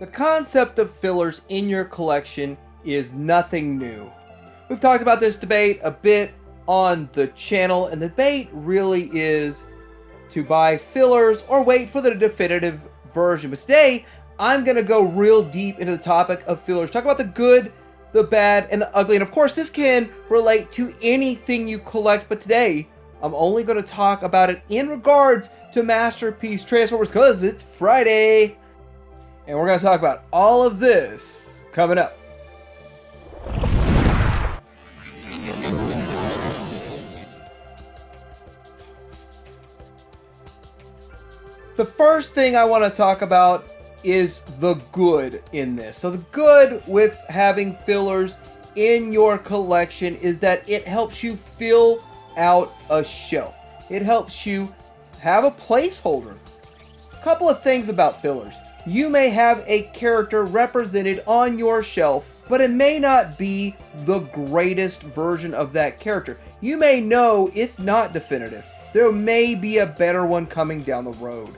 The concept of fillers in your collection is nothing new. We've talked about this debate a bit on the channel, and the debate really is to buy fillers or wait for the definitive version. But today, I'm going to go real deep into the topic of fillers. Talk about the good, the bad, and the ugly. And of course, this can relate to anything you collect. But today, I'm only going to talk about it in regards to Masterpiece Transformers because it's Friday. And we're going to talk about all of this coming up. The first thing I want to talk about is the good in this. So the good with having fillers in your collection is that it helps you fill out a shelf. It helps you have a placeholder. A couple of things about fillers. You may have a character represented on your shelf, but it may not be the greatest version of that character. You may know it's not definitive. There may be a better one coming down the road.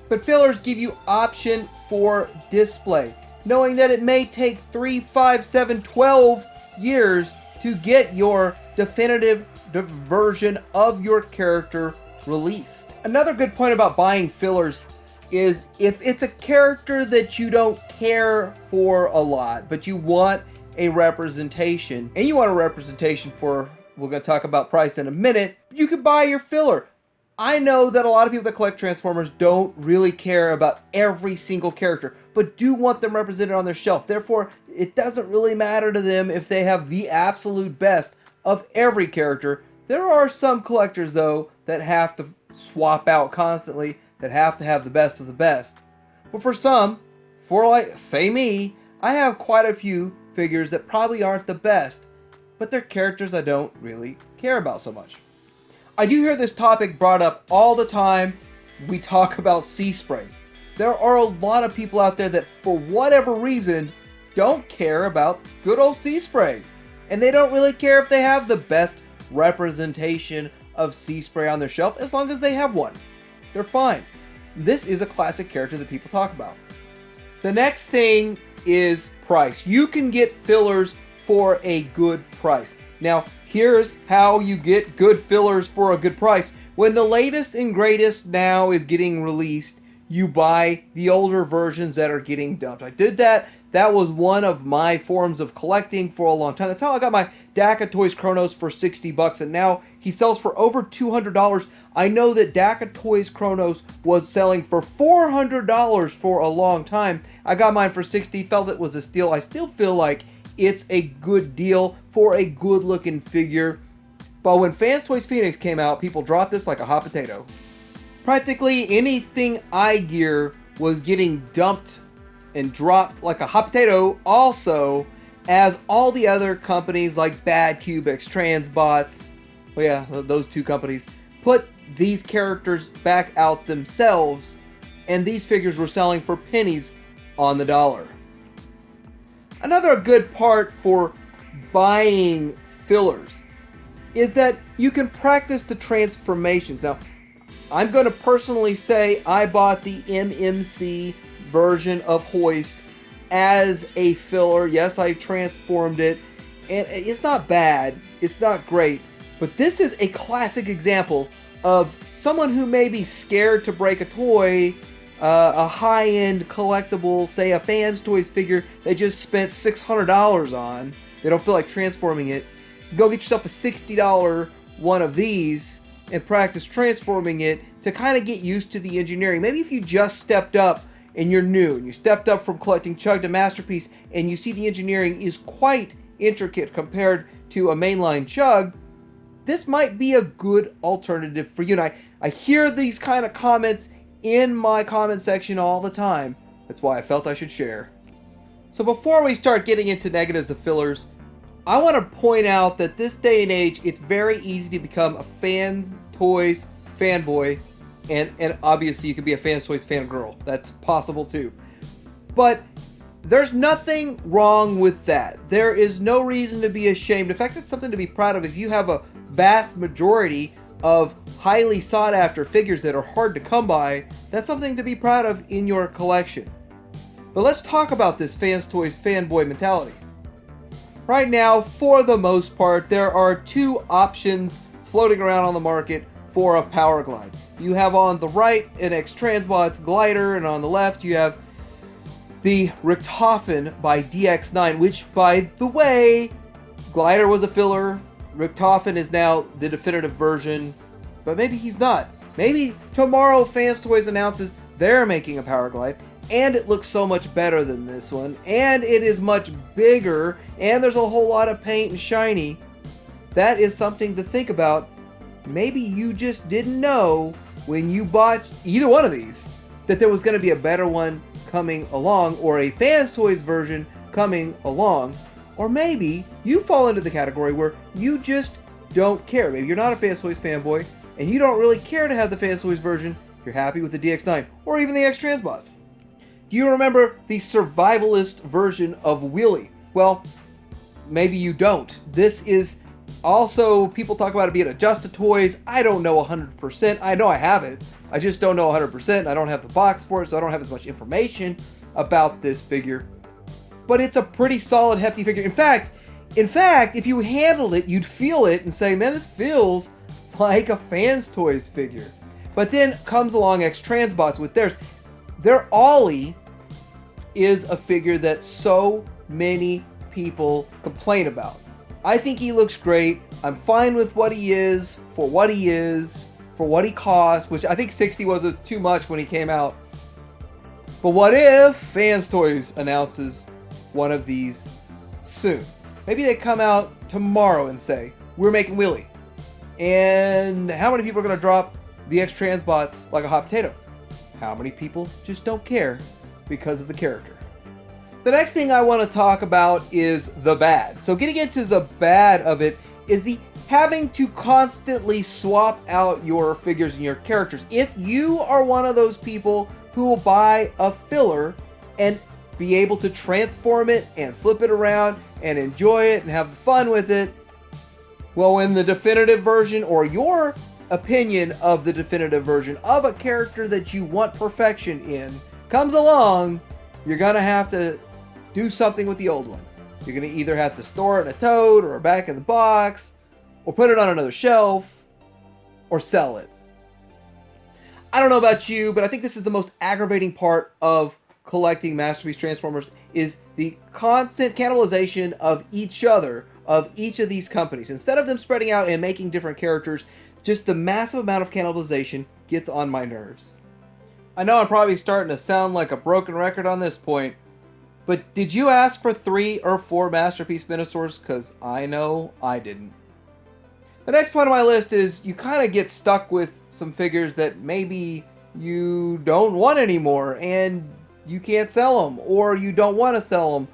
But fillers give you option for display, knowing that it may take 3, 5, 7, 12 years to get your definitive version of your character released. Another good point about buying fillers is if it's a character that you don't care for a lot, but you want a representation, and you want a representation for, we're going to talk about price in a minute, you can buy your filler. I know that a lot of people that collect Transformers don't really care about every single character, but do want them represented on their shelf. Therefore, it doesn't really matter to them if they have the absolute best of every character. There are some collectors, though, that have to swap out constantly, that have to have the best of the best. But for some, for like, say me, I have quite a few figures that probably aren't the best, but they're characters I don't really care about so much. I do hear this topic brought up all the time. We talk about sea sprays. There are a lot of people out there that, for whatever reason, don't care about good old sea spray. And they don't really care if they have the best representation of sea spray on their shelf, as long as they have one. They're fine. This is a classic character that people talk about. The next thing is price. You can get fillers for a good price. Now, here's how you get good fillers for a good price. When the latest and greatest now is getting released, you buy the older versions that are getting dumped. I did that. That was one of my forms of collecting for a long time. That's how I got my DACA Toys Chronos for $60, and now he sells for over $200. I know that DACA Toys Chronos was selling for $400 for a long time. I got mine for $60, felt it was a steal. I still feel like it's a good deal for a good looking figure. But when Fans Toys Phoenix came out, people dropped this like a hot potato. Practically anything iGear was getting dumped and dropped like a hot potato, also as all the other companies like Bad Cubics, Transbots, well yeah, those two companies, put these characters back out themselves, and these figures were selling for pennies on the dollar. Another good part for buying fillers is that you can practice the transformations. Now, I'm going to personally say I bought the MMC version of Hoist as a filler. Yes, I transformed it, and it's not bad. It's not great, but this is a classic example of someone who may be scared to break a toy, a high-end collectible, say a Fans Toys figure they just spent $600 on. They don't feel like transforming it. Go get yourself a $60 one of these and practice transforming it to kind of get used to the engineering. Maybe if you just stepped up and you're new, and you stepped up from collecting Chug to Masterpiece, and you see the engineering is quite intricate compared to a mainline Chug, this might be a good alternative for you. And I hear these kind of comments in my comment section all the time. That's why I felt I should share. So before we start getting into negatives of fillers, I want to point out that this day and age, it's very easy to become a Fans Toys fanboy, and obviously you can be a Fans Toys fangirl. That's possible too. But there's nothing wrong with that. There is no reason to be ashamed. In fact, it's something to be proud of. If you have a vast majority of highly sought after figures that are hard to come by, that's something to be proud of in your collection. But let's talk about this Fans Toys fanboy mentality. Right now, for the most part, there are two options floating around on the market for a Power Glide. You have on the right an X-Transbots glider, and on the left you have the Richtofen by DX9, which, by the way, glider was a filler. Richtofen is now the definitive version, but maybe he's not. Maybe tomorrow Fans Toys announces they're making a Power Glide, and it looks so much better than this one, and it is much bigger, and there's a whole lot of paint and shiny. That is something to think about. Maybe you just didn't know when you bought either one of these that there was going to be a better one coming along, or a Fans Toys version coming along. Or maybe you fall into the category where you just don't care. Maybe you're not a Fans Toys fanboy and you don't really care to have the Fans Toys version. You're happy with the DX9 or even the X-Transbots. Do you remember the survivalist version of Wheelie? Well, maybe you don't. This is also, people talk about it being Adjust-A-Toys. I don't know 100%. I know I have it. I just don't know 100%. I don't have the box for it, so I don't have as much information about this figure. But it's a pretty solid, hefty figure. In fact, if you handled it, you'd feel it and say, man, this feels like a Fans Toys figure. But then comes along X-Transbots with theirs. Their Ollie is a figure that so many people complain about. I think he looks great. I'm fine with what he is, for what he costs, which I think 60 was too much when he came out. But what if Fans Toys announces one of these soon? Maybe they come out tomorrow and say, we're making Wheelie. And how many people are going to drop the X-Transbots like a hot potato? How many people just don't care because of the character? The next thing I want to talk about is the bad. So getting into the bad of it is the having to constantly swap out your figures and your characters. If you are one of those people who will buy a filler and be able to transform it and flip it around and enjoy it and have fun with it, well, when the definitive version, or your opinion of the definitive version of a character that you want perfection in, comes along, you're going to have to do something with the old one. You're going to either have to store it in a tote or back in the box, or put it on another shelf, or sell it. I don't know about you, but I think this is the most aggravating part of collecting Masterpiece Transformers, is the constant cannibalization of each other, of each of these companies. Instead of them spreading out and making different characters, just the massive amount of cannibalization gets on my nerves. I know I'm probably starting to sound like a broken record on this point, but did you ask for 3 or 4 Masterpiece Minosaurs? Because I know I didn't. The next point on my list is you kind of get stuck with some figures that maybe you don't want anymore and you can't sell them, or you don't want to sell them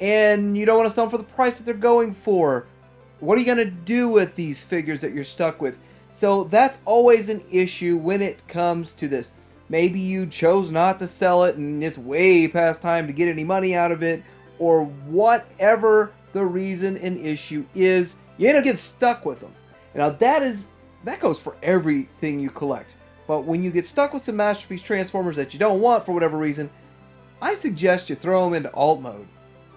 and you don't want to sell them for the price that they're going for. What are you going to do with these figures that you're stuck with? So that's always an issue when it comes to this. Maybe you chose not to sell it and it's way past time to get any money out of it, or whatever the reason and issue is, you end up getting stuck with them. Now that goes for everything you collect. But when you get stuck with some Masterpiece Transformers that you don't want for whatever reason, I suggest you throw them into alt mode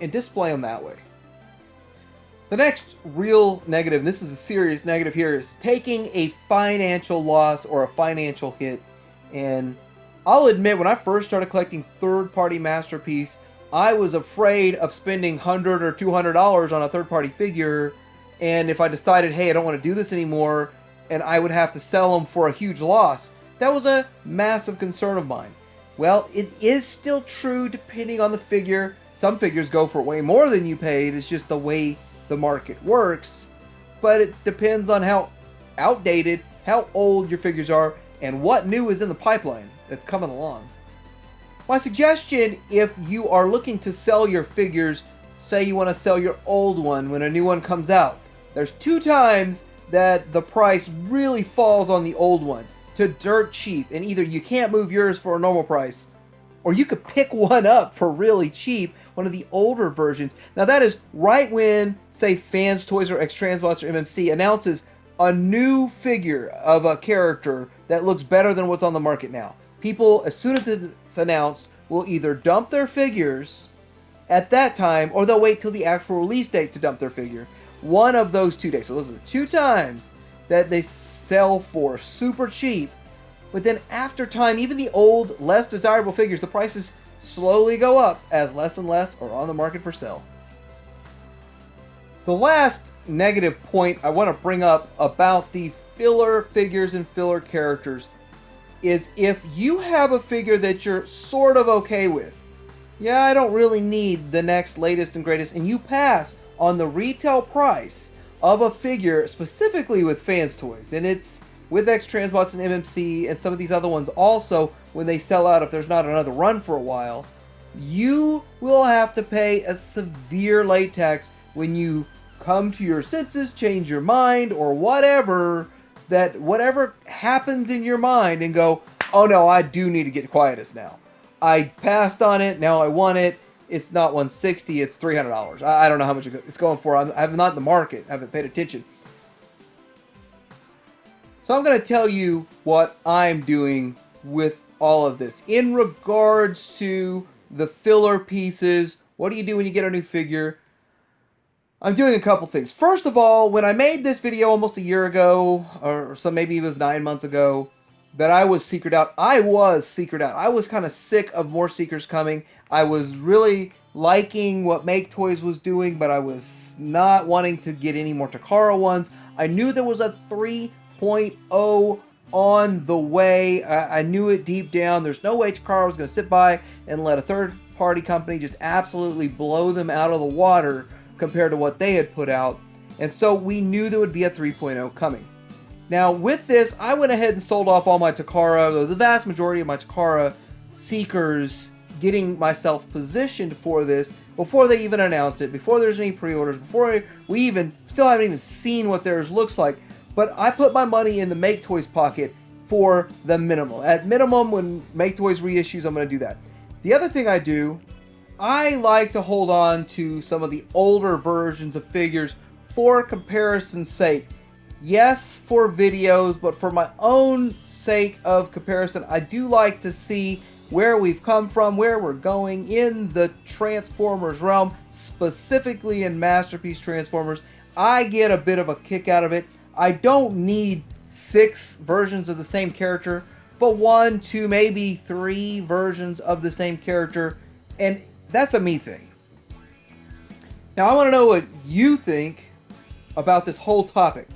and display them that way. The next real negative, and this is a serious negative here, is taking a financial loss or a financial hit. And I'll admit, when I first started collecting third-party Masterpiece, I was afraid of spending $100 or $200 on a third-party figure, and if I decided, hey, I don't want to do this anymore, and I would have to sell them for a huge loss, that was a massive concern of mine. Well, it is still true depending on the figure. Some figures go for way more than you paid. It's just the way the market works. But it depends on how outdated, how old your figures are, and what new is in the pipeline that's coming along. My suggestion, if you are looking to sell your figures, say you want to sell your old one when a new one comes out, there's 2 times that the price really falls on the old one to dirt cheap, and either you can't move yours for a normal price, or you could pick one up for really cheap, one of the older versions. Now that is right when, say, Fans Toys or X-Transbots or MMC announces a new figure of a character that looks better than what's on the market now. People, as soon as it's announced, will either dump their figures at that time, or they'll wait till the actual release date to dump their figure. One of those 2 days. So those are the 2 times that they sell for super cheap. But then after time, even the old, less desirable figures, the prices slowly go up as less and less are on the market for sale. The last negative point I want to bring up about these filler figures and filler characters is if you have a figure that you're sort of okay with, yeah, I don't really need the next latest and greatest, and you pass on the retail price of a figure, specifically with Fans Toys, and it's with X-Transbots and MMC and some of these other ones also, when they sell out, if there's not another run for a while, you will have to pay a severe late tax when you come to your senses, change your mind, or whatever happens in your mind and go, oh no, I do need to get Quietus now. I passed on it, now I want it. It's not $160, it's $300. I don't know how much it's going for. I'm not in the market. I haven't paid attention. So I'm going to tell you what I'm doing with all of this. In regards to the filler pieces, what do you do when you get a new figure? I'm doing a couple things. First of all, when I made this video almost a year ago, or so maybe it was 9 months ago, that I was secret out. I was kind of sick of more Seekers coming. I was really liking what Make Toys was doing, but I was not wanting to get any more Takara ones. I knew there was a 3.0 on the way. I knew it deep down. There's no way Takara was going to sit by and let a third-party company just absolutely blow them out of the water compared to what they had put out. And so we knew there would be a 3.0 coming. Now, with this, I went ahead and sold off all my Takara, the vast majority of my Takara Seekers, getting myself positioned for this before they even announced it, before there's any pre-orders, before we still haven't even seen what theirs looks like. But I put my money in the Make Toys pocket for the minimum. At minimum, when Make Toys reissues, I'm going to do that. The other thing I do, I like to hold on to some of the older versions of figures for comparison's sake. Yes, for videos, but for my own sake of comparison, I do like to see where we've come from, where we're going in the Transformers realm, specifically in Masterpiece Transformers. I get a bit of a kick out of it. I don't need 6 versions of the same character, but 1, 2, maybe 3 versions of the same character, and that's a me thing. Now, I want to know what you think about this whole topic.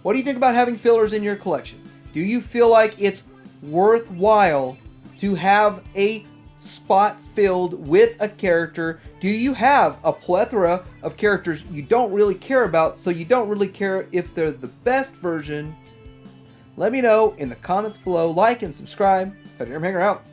What do you think about having fillers in your collection? Do you feel like it's worthwhile to have a spot filled with a character? Do you have a plethora of characters you don't really care about, so you don't really care if they're the best version? Let me know in the comments below. Like and subscribe. Hanger out.